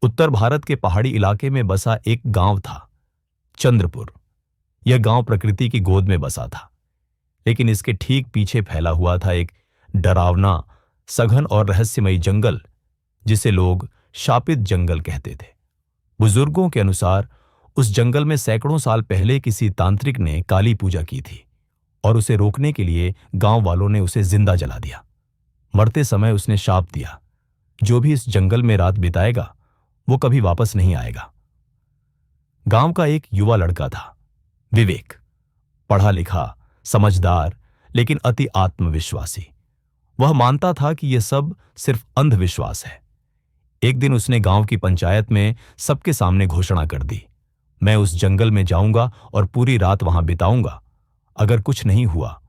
उत्तर भारत के पहाड़ी इलाके में बसा एक गांव था, चंद्रपुर। यह गांव प्रकृति की गोद में बसा था, लेकिन इसके ठीक पीछे फैला हुआ था एक डरावना, सघन और रहस्यमयी जंगल, जिसे लोग शापित जंगल कहते थे। बुजुर्गों के अनुसार उस जंगल में सैकड़ों साल पहले किसी तांत्रिक ने काली पूजा की थी और उसे रोकने के लिए गांव वालों ने उसे जिंदा जला दिया। मरते समय उसने शाप दिया, जो भी इस जंगल में रात बिताएगा वो कभी वापस नहीं आएगा। गांव का एक युवा लड़का था, विवेक। पढ़ा लिखा, समझदार, लेकिन अति आत्मविश्वासी। वह मानता था कि यह सब सिर्फ अंधविश्वास है। एक दिन उसने गांव की पंचायत में सबके सामने घोषणा कर दी, मैं उस जंगल में जाऊंगा और पूरी रात वहां बिताऊंगा। अगर कुछ नहीं हुआ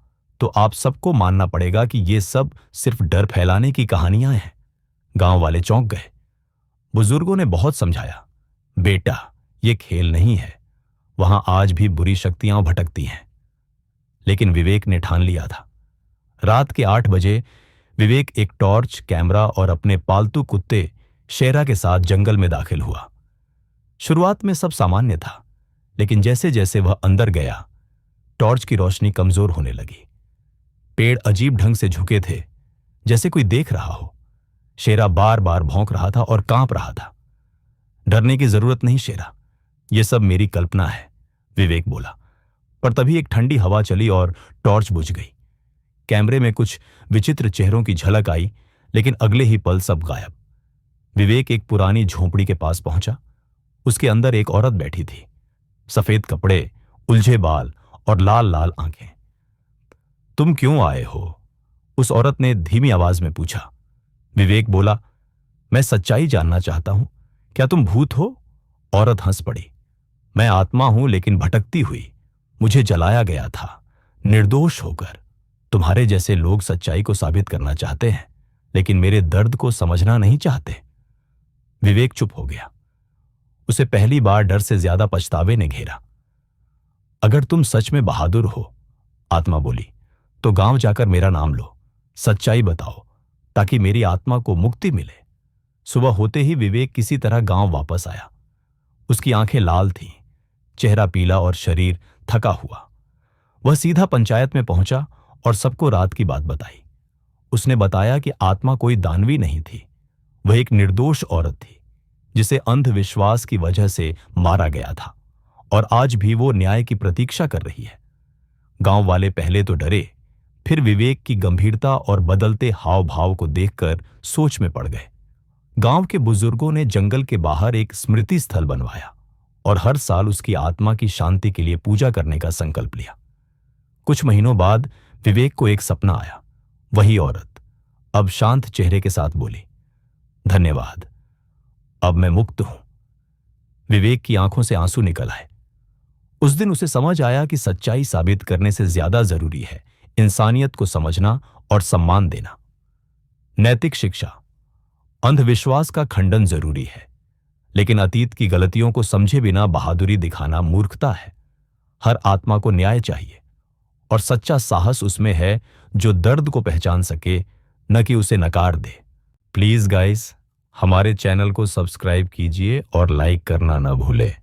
तो आप सबको मानना पड़ेगा कि ये सब सिर्फ डर फैलाने की कहानियां हैं। गांव वाले चौंक गए। बुजुर्गों ने बहुत समझाया, बेटा ये खेल नहीं है, वहां आज भी बुरी शक्तियां भटकती हैं। लेकिन विवेक ने ठान लिया था। रात के 8 बजे विवेक एक टॉर्च, कैमरा और अपने पालतू कुत्ते शेरा के साथ जंगल में दाखिल हुआ। शुरुआत में सब सामान्य था, लेकिन जैसे जैसे वह अंदर गया, टॉर्च की रोशनी कमजोर होने लगी। पेड़ अजीब ढंग से झुके थे, जैसे कोई देख रहा हो। शेरा बार बार भौंक रहा था और कांप रहा था। डरने की जरूरत नहीं शेरा, यह सब मेरी कल्पना है, विवेक बोला। पर तभी एक ठंडी हवा चली और टॉर्च बुझ गई। कैमरे में कुछ विचित्र चेहरों की झलक आई, लेकिन अगले ही पल सब गायब। विवेक एक पुरानी झोंपड़ी के पास पहुंचा। उसके अंदर एक औरत बैठी थी, सफेद कपड़े, उलझे बाल और लाल लाल आंखें। तुम क्यों आए हो? उस औरत ने धीमी आवाज में पूछा। विवेक बोला, मैं सच्चाई जानना चाहता हूं, क्या तुम भूत हो? औरत हंस पड़ी। मैं आत्मा हूं, लेकिन भटकती हुई। मुझे जलाया गया था, निर्दोष होकर। तुम्हारे जैसे लोग सच्चाई को साबित करना चाहते हैं, लेकिन मेरे दर्द को समझना नहीं चाहते। विवेक चुप हो गया। उसे पहली बार डर से ज्यादा पछतावे ने घेरा। अगर तुम सच में बहादुर हो, आत्मा बोली, तो गांव जाकर मेरा नाम लो, सच्चाई बताओ, ताकि मेरी आत्मा को मुक्ति मिले। सुबह होते ही विवेक किसी तरह गांव वापस आया। उसकी आंखें लाल थीं, चेहरा पीला और शरीर थका हुआ। वह सीधा पंचायत में पहुंचा और सबको रात की बात बताई। उसने बताया कि आत्मा कोई दानवी नहीं थी, वह एक निर्दोष औरत थी, जिसे अंधविश्वास की वजह से मारा गया था, और आज भी वो न्याय की प्रतीक्षा कर रही है। गांव वाले पहले तो डरे, फिर विवेक की गंभीरता और बदलते हाव भाव को देखकर सोच में पड़ गए। गांव के बुजुर्गों ने जंगल के बाहर एक स्मृति स्थल बनवाया और हर साल उसकी आत्मा की शांति के लिए पूजा करने का संकल्प लिया। कुछ महीनों बाद विवेक को एक सपना आया। वही औरत अब शांत चेहरे के साथ बोली, धन्यवाद, अब मैं मुक्त हूं। विवेक की आंखों से आंसू निकल आए। उस दिन उसे समझ आया कि सच्चाई साबित करने से ज्यादा जरूरी है इंसानियत को समझना और सम्मान देना। नैतिक शिक्षा, अंधविश्वास का खंडन जरूरी है, लेकिन अतीत की गलतियों को समझे बिना बहादुरी दिखाना मूर्खता है। हर आत्मा को न्याय चाहिए, और सच्चा साहस उसमें है जो दर्द को पहचान सके, न कि उसे नकार दे। प्लीज गाइस, हमारे चैनल को सब्सक्राइब कीजिए और लाइक करना न भूलें।